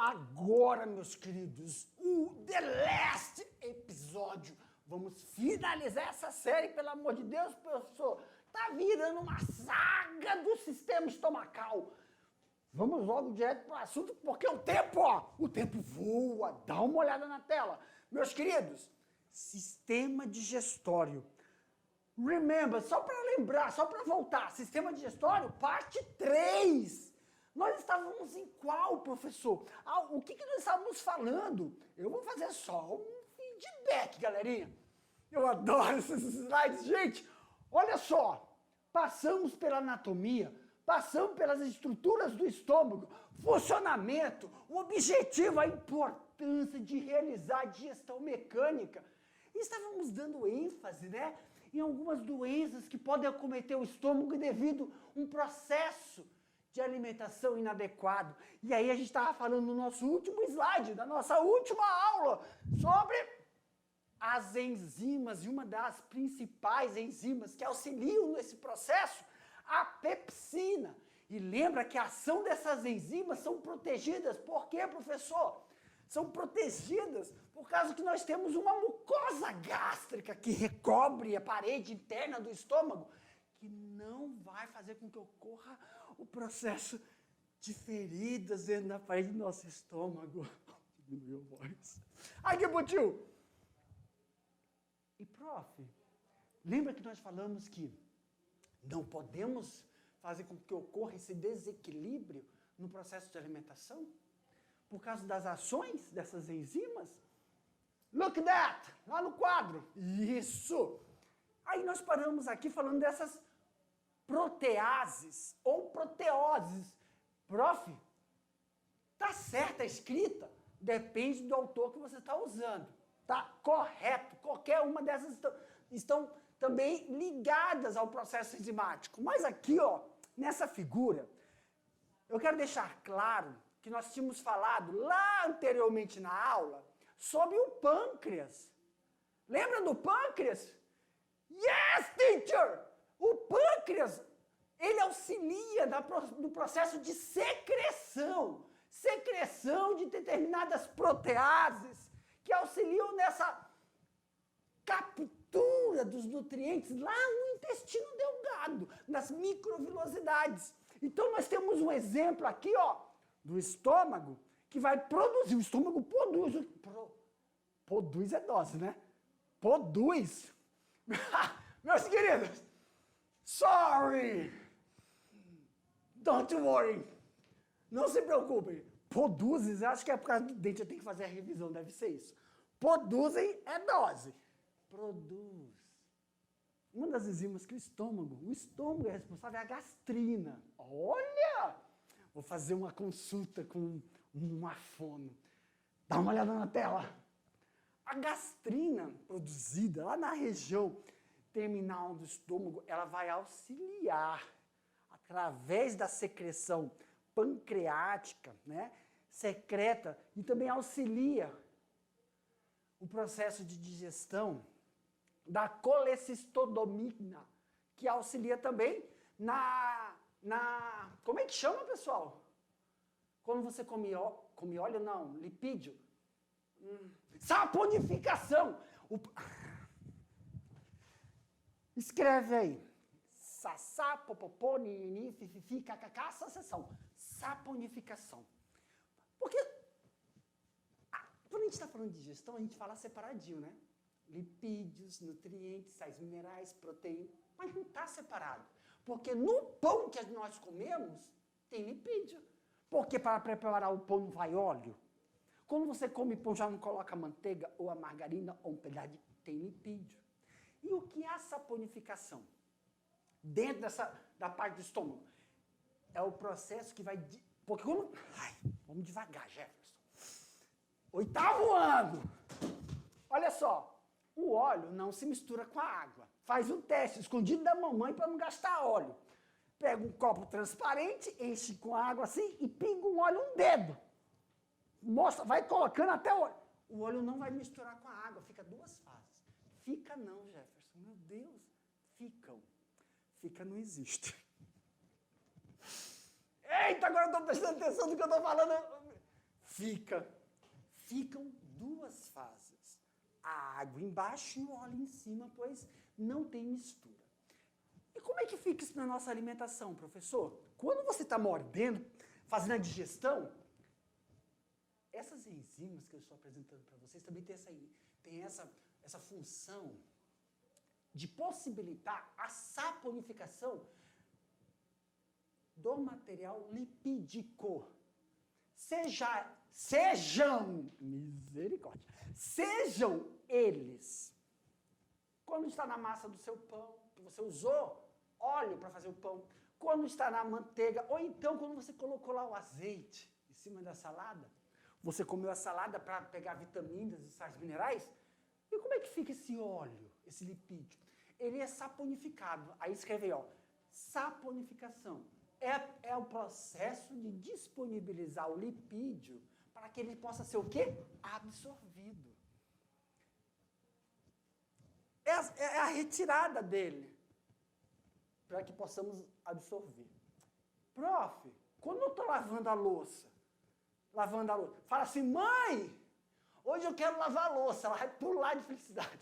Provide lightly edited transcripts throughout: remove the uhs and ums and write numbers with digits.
agora, meus queridos, o The Last episódio. Vamos finalizar essa série, pelo amor de Deus, professor. Tá virando uma saga do sistema estomacal. Vamos logo direto para o assunto, porque o tempo voa. Dá uma olhada na tela. Meus queridos, sistema digestório. Remember, só para lembrar, só para voltar, sistema digestório, parte 3. Nós estávamos em qual, professor? O que nós estávamos falando? Eu vou fazer só um feedback, galerinha. Eu adoro esses slides, gente. Olha só, passamos pela anatomia, passamos pelas estruturas do estômago, funcionamento, o objetivo, a importância de realizar a digestão mecânica. E estávamos dando ênfase, né, em algumas doenças que podem acometer o estômago devido a um processo de alimentação inadequado. E aí a gente estava falando no nosso último slide, da nossa última aula, sobre as enzimas, e uma das principais enzimas que auxiliam nesse processo, a pepsina. E lembra que a ação dessas enzimas são protegidas. Por quê, professor? São protegidas por causa que nós temos uma mucosa gástrica que recobre a parede interna do estômago, que não vai fazer com que ocorra o processo de feridas dentro da parede do nosso estômago. Diminuiu a voz. Aqui, Butil! E, prof, lembra que nós falamos que não podemos fazer com que ocorra esse desequilíbrio no processo de alimentação? Por causa das ações dessas enzimas? Look that! Lá no quadro. Isso! Aí nós paramos aqui falando dessas proteases ou proteoses. Prof, tá certa a escrita? Depende do autor que você está usando. Tá correto. Qualquer uma dessas estão também ligadas ao processo enzimático. Mas aqui, ó, nessa figura, eu quero deixar claro que nós tínhamos falado lá anteriormente na aula sobre o pâncreas. Lembra do pâncreas? Yes, teacher! O pâncreas, ele auxilia no processo de secreção de determinadas proteases que auxiliam nessa captura dos nutrientes lá no intestino delgado, nas microvilosidades. Então nós temos um exemplo aqui, ó, do estômago, que vai produzir. O estômago produz é dose, né? Produz. Meus queridos, sorry, don't worry, não se preocupem. Produzes, acho que é por causa do dente, eu tenho que fazer a revisão, deve ser isso. Produzem é dose. Produz. Uma das enzimas que o estômago é responsável é a gastrina. Olha! Vou fazer uma consulta com uma fono. Dá uma olhada na tela. A gastrina produzida lá na região terminal do estômago, ela vai auxiliar através da secreção pancreática, né? Secreta e também auxilia o processo de digestão da colecistodomina, que auxilia também como é que chama, pessoal? Quando você come óleo, não, lipídio. Saponificação. Escreve aí. Sassá, popopô, nini, fififi, cacacá, sucessão. Saponificação. Porque quando a gente está falando de digestão, a gente fala separadinho, né? Lipídios, nutrientes, sais minerais, proteínas, mas não está separado. Porque no pão que nós comemos, tem lipídio. Porque para preparar o pão não vai óleo. Quando você come pão, já não coloca manteiga ou a margarina ou um pedaço tem lipídio. E o que é a saponificação? Dentro da parte do estômago. É o processo que vai... Porque quando... vamos devagar, Jefferson. 8º ano. Olha só. O óleo não se mistura com a água. Faz um teste escondido da mamãe para não gastar óleo. Pega um copo transparente, enche com água assim e pinga um óleo um dedo. Mostra, vai colocando até o óleo. O óleo não vai misturar com a água, fica 2 fases. Fica não, Jefferson. Meu Deus, ficam. Fica não existe. Eita, agora eu estou prestando atenção no que eu estou falando. Ficam duas fases. A água embaixo e o óleo em cima, pois não tem mistura. E como é que fica isso na nossa alimentação, professor? Quando você está mordendo, fazendo a digestão, essas enzimas que eu estou apresentando para vocês também têm essa função de possibilitar a saponificação do material lipídico. Misericórdia, sejam eles, quando está na massa do seu pão, que você usou óleo para fazer o pão, quando está na manteiga, ou então quando você colocou lá o azeite em cima da salada, você comeu a salada para pegar vitaminas e sais minerais, e como é que fica esse óleo, esse lipídio? Ele é saponificado. Aí escreve aí, ó, saponificação. É o processo de disponibilizar o lipídio para que ele possa ser o quê? Absorvido. É a retirada dele para que possamos absorver. Prof, quando eu estou lavando a louça, fala assim, mãe, hoje eu quero lavar a louça, ela vai pular de felicidade.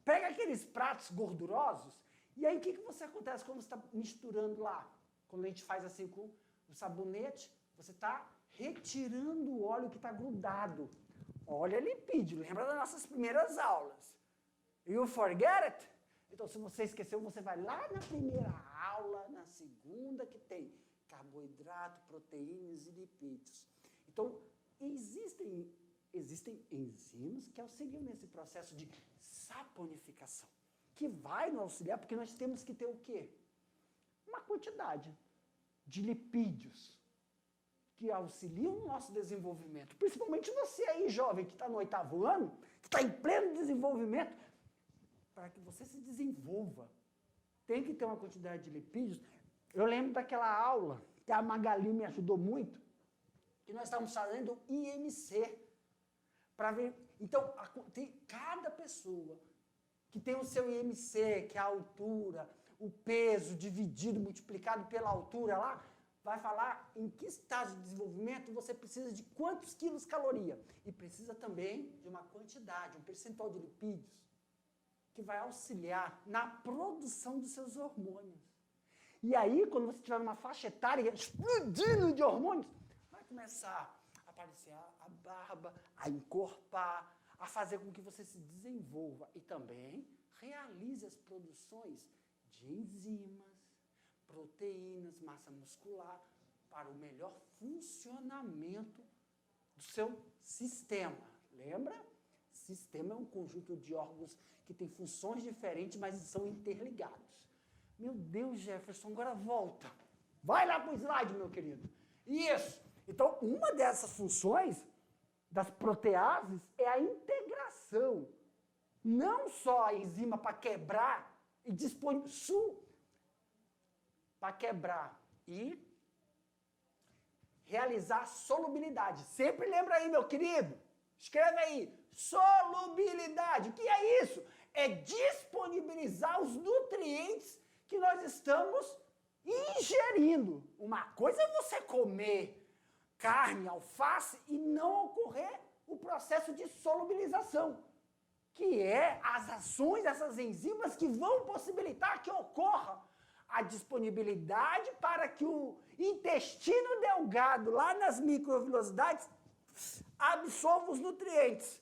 Pega aqueles pratos gordurosos, e aí o que você acontece quando você está misturando lá? Quando a gente faz assim com o sabonete, você está retirando o óleo que está grudado. Óleo é lipídio, lembra das nossas primeiras aulas. You forget it? Então, se você esqueceu, você vai lá na primeira aula, na segunda, que tem carboidrato, proteínas e lipídios. Então, existem enzimas que auxiliam nesse processo de saponificação, que vai nos auxiliar, porque nós temos que ter o quê? Uma quantidade de lipídios que auxiliam no nosso desenvolvimento. Principalmente você aí, jovem, que está no 8º ano, que está em pleno desenvolvimento, para que você se desenvolva, tem que ter uma quantidade de lipídios. Eu lembro daquela aula, que a Magali me ajudou muito, que nós estávamos fazendo IMC, para ver. Então, tem cada pessoa que tem o seu IMC, que é a altura, o peso dividido, multiplicado pela altura lá, vai falar em que estágio de desenvolvimento você precisa de quantos quilos caloria. E precisa também de uma quantidade, um percentual de lipídios, que vai auxiliar na produção dos seus hormônios. E aí, quando você estiver numa faixa etária explodindo de hormônios, vai começar a aparecer a barba, a encorpar, a fazer com que você se desenvolva e também realize as produções de enzimas, proteínas, massa muscular, para o melhor funcionamento do seu sistema. Lembra? Sistema é um conjunto de órgãos que tem funções diferentes, mas são interligados. Meu Deus, Jefferson, agora volta. Vai lá para o slide, meu querido. Isso. Então, uma dessas funções das proteases é a integração. Não só a enzima para quebrar e disponibilizar, para quebrar e realizar a solubilidade. Sempre lembra aí, meu querido. Escreve aí. Solubilidade. O que é isso? É disponibilizar os nutrientes que nós estamos ingerindo. Uma coisa é você comer carne, alface e não ocorrer o processo de solubilização, que é as ações dessas enzimas que vão possibilitar que ocorra a disponibilidade para que o intestino delgado, lá nas microvilosidades, absorva os nutrientes.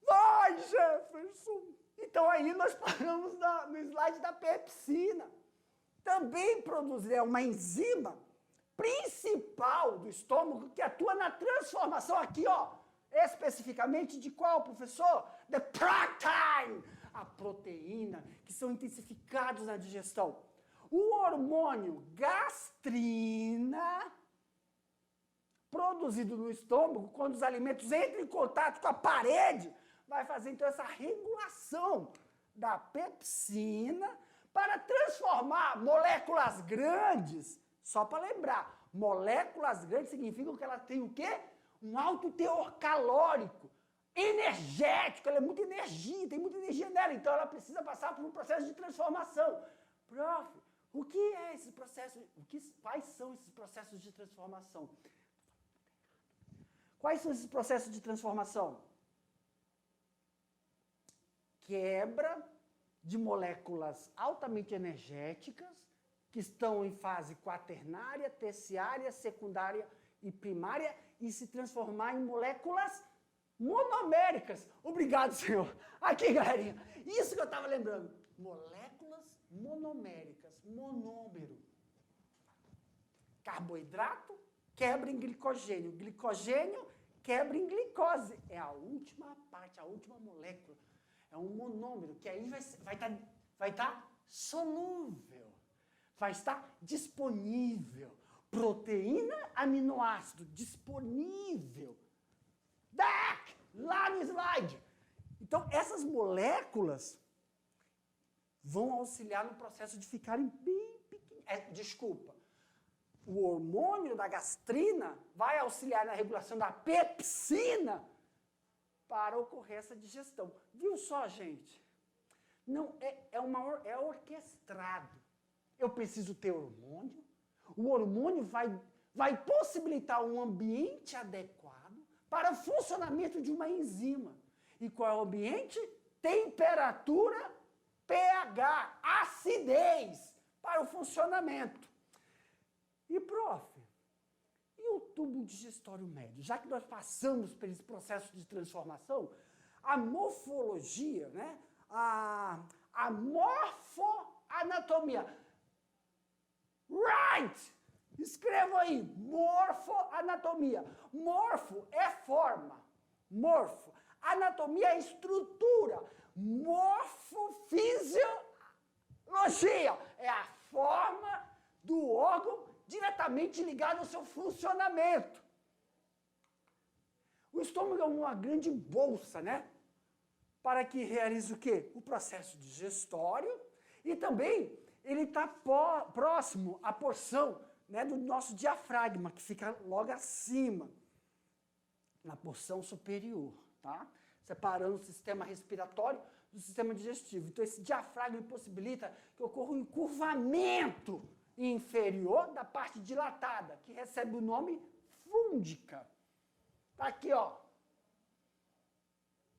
Vai, Jefferson! Então aí nós paramos no slide da pepsina. Também é uma enzima principal do estômago que atua na transformação aqui, ó, especificamente de qual, professor? The protein, a proteína, que são intensificados na digestão. O hormônio gastrina, produzido no estômago, quando os alimentos entram em contato com a parede, vai fazer então essa regulação da pepsina para transformar moléculas grandes. Só para lembrar, moléculas grandes significam que ela tem o quê? Um alto teor calórico, energético, ela é muita energia, tem muita energia nela, então ela precisa passar por um processo de transformação. Prof, o que é esse processo? Quais são esses processos de transformação? Quais são esses processos de transformação? Quebra de moléculas altamente energéticas, que estão em fase quaternária, terciária, secundária e primária, e se transformar em moléculas monoméricas. Obrigado, senhor. Aqui, galerinha. Isso que eu estava lembrando. Moléculas monoméricas, monômero. Carboidrato quebra em glicogênio. Glicogênio quebra em glicose. É a última parte, a última molécula. É um monômero, que aí vai estar solúvel. Vai estar disponível. Proteína, aminoácido, disponível. Lá no slide. Então, essas moléculas vão auxiliar no processo de ficarem bem pequenas. Desculpa. O hormônio da gastrina vai auxiliar na regulação da pepsina para ocorrer essa digestão. Viu só, gente? Não, é orquestrado. Eu preciso ter hormônio. O hormônio vai possibilitar um ambiente adequado para o funcionamento de uma enzima. E qual é o ambiente? Temperatura, pH, acidez para o funcionamento. E, prof, e o tubo digestório médio? Já que nós passamos por esse processo de transformação, a morfologia, né? a morfoanatomia. Right! Escrevam aí, morfoanatomia. Morfo é forma. Morfo. Anatomia é estrutura. Morfofisiologia é a forma do órgão diretamente ligado ao seu funcionamento. O estômago é uma grande bolsa, né? Para que realize o quê? O processo digestório e também ele está próximo à porção, né, do nosso diafragma, que fica logo acima, na porção superior, tá? Separando o sistema respiratório do sistema digestivo. Então, esse diafragma possibilita que ocorra um encurvamento inferior da parte dilatada, que recebe o nome fúndica. Tá aqui, ó.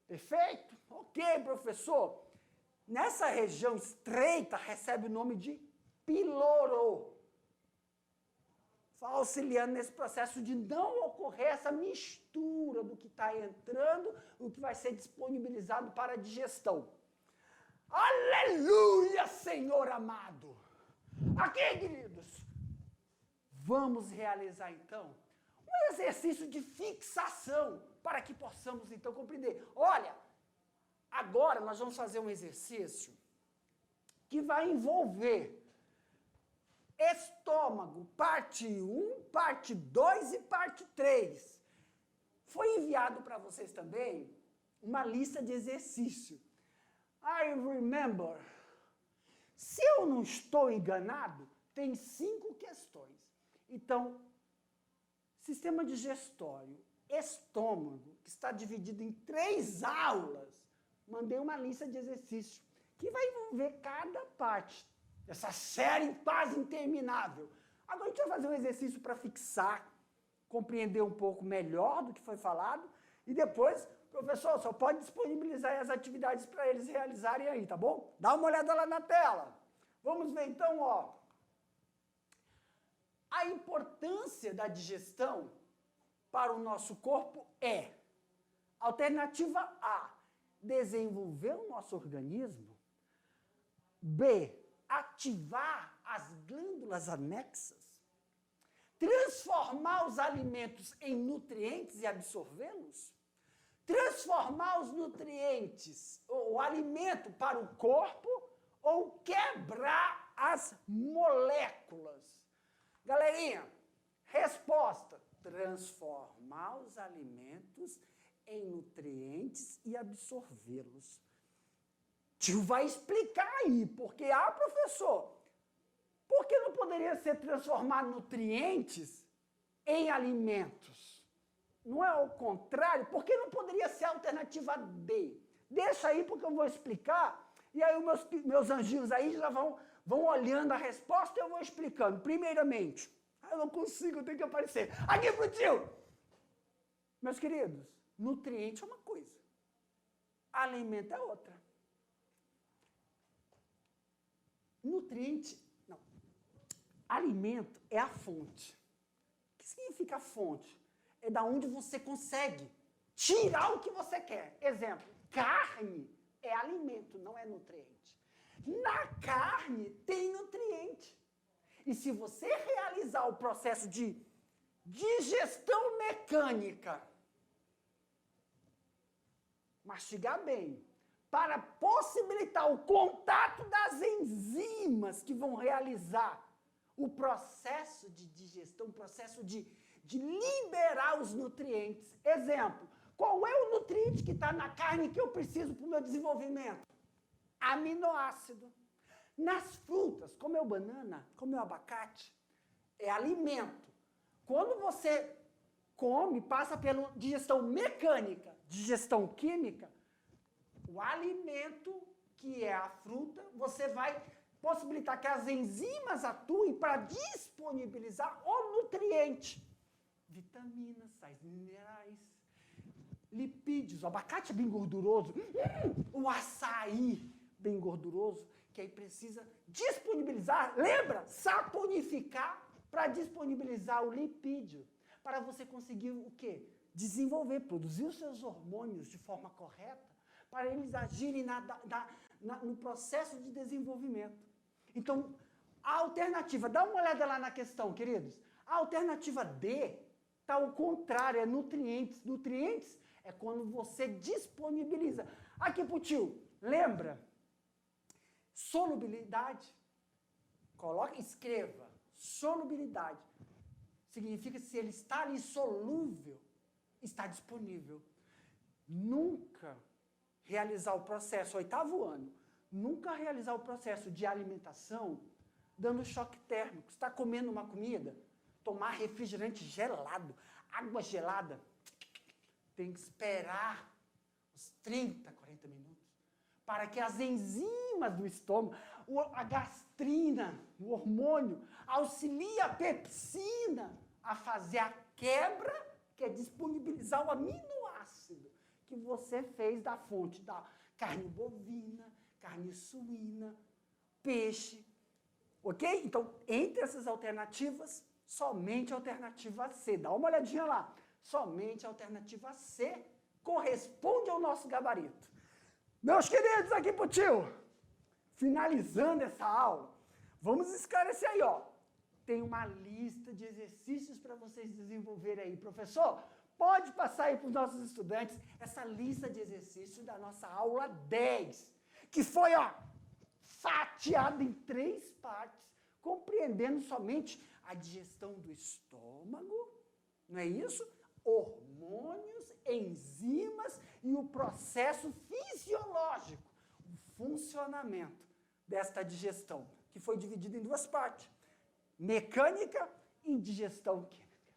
Perfeito? Ok, professor. Nessa região estreita, recebe o nome de píloro. Auxiliando nesse processo de não ocorrer essa mistura do que está entrando, o que vai ser disponibilizado para a digestão. Aleluia, Senhor amado! Aqui, queridos, vamos realizar, então, um exercício de fixação, para que possamos, então, compreender. Olha, agora nós vamos fazer um exercício que vai envolver estômago, parte 1, parte 2 e parte 3. Foi enviado para vocês também uma lista de exercício. I remember. Se eu não estou enganado, tem 5 questões. Então, sistema digestório, estômago, que está dividido em 3 aulas, mandei uma lista de exercícios que vai envolver cada parte. Essa série quase interminável. Agora a gente vai fazer um exercício para fixar, compreender um pouco melhor do que foi falado e depois, professor, só pode disponibilizar as atividades para eles realizarem aí, tá bom? Dá uma olhada lá na tela. Vamos ver então, ó. A importância da digestão para o nosso corpo é: alternativa A, desenvolver o nosso organismo. B, ativar as glândulas anexas, transformar os alimentos em nutrientes e absorvê-los, transformar os nutrientes, o alimento para o corpo, ou quebrar as moléculas. Galerinha, resposta: transformar os alimentos em nutrientes e absorvê-los. Tio vai explicar aí, porque, professor, por que não poderia ser transformar nutrientes em alimentos? Não é o contrário? Por que não poderia ser a alternativa D? Deixa aí, porque eu vou explicar, e aí os meus anjinhos aí já vão olhando a resposta e eu vou explicando. Primeiramente, eu não consigo, eu tenho que aparecer. Aqui pro tio! Meus queridos, nutriente é uma coisa, alimento é outra. Nutriente, não. Alimento é a fonte. O que significa a fonte? É da onde você consegue tirar o que você quer. Exemplo, carne é alimento, não é nutriente. Na carne tem nutriente. E se você realizar o processo de digestão mecânica, mastigar bem, para possibilitar o contato das enzimas que vão realizar o processo de digestão, o processo de liberar os nutrientes. Exemplo, qual é o nutriente que está na carne que eu preciso para o meu desenvolvimento? Aminoácido. Nas frutas, como é o banana, como é o abacate, é alimento. Quando você come, passa pela digestão mecânica, digestão química, o alimento, que é a fruta, você vai possibilitar que as enzimas atuem para disponibilizar o nutriente. Vitaminas, sais minerais, lipídios, o abacate é bem gorduroso, o açaí bem gorduroso, que aí precisa disponibilizar, lembra? Saponificar para disponibilizar o lipídio, para você conseguir o quê? Desenvolver, produzir os seus hormônios de forma correta, para eles agirem no processo de desenvolvimento. Então, a alternativa, dá uma olhada lá na questão, queridos. A alternativa D está ao contrário, é nutrientes. Nutrientes é quando você disponibiliza. Aqui pro tio, lembra? Solubilidade. Coloque, escreva. Solubilidade. Significa que se ele está ali solúvel, está disponível. Nunca realizar o processo, 8º ano, nunca realizar o processo de alimentação dando choque térmico. Você está comendo uma comida, tomar refrigerante gelado, água gelada, tem que esperar uns 30, 40 minutos, para que as enzimas do estômago, a gastrina, o hormônio, auxilie a pepsina a fazer a quebra, que é disponibilizar o aminoácido que você fez da fonte da carne bovina, carne suína, peixe, ok? Então, entre essas alternativas, somente a alternativa C. Dá uma olhadinha lá. Somente a alternativa C corresponde ao nosso gabarito. Meus queridos, aqui pro tio, finalizando essa aula, vamos esclarecer aí, ó. Tem uma lista de exercícios para vocês desenvolverem aí. Professor, pode passar aí para os nossos estudantes essa lista de exercícios da nossa aula 10, que foi, ó, fatiada em 3 partes, compreendendo somente a digestão do estômago, não é isso? Hormônios, enzimas e o processo fisiológico, o funcionamento desta digestão, que foi dividido em 2 partes, mecânica e digestão química.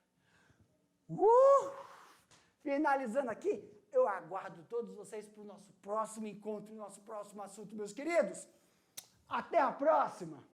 Finalizando aqui, eu aguardo todos vocês para o nosso próximo encontro, nosso próximo assunto, meus queridos. Até a próxima!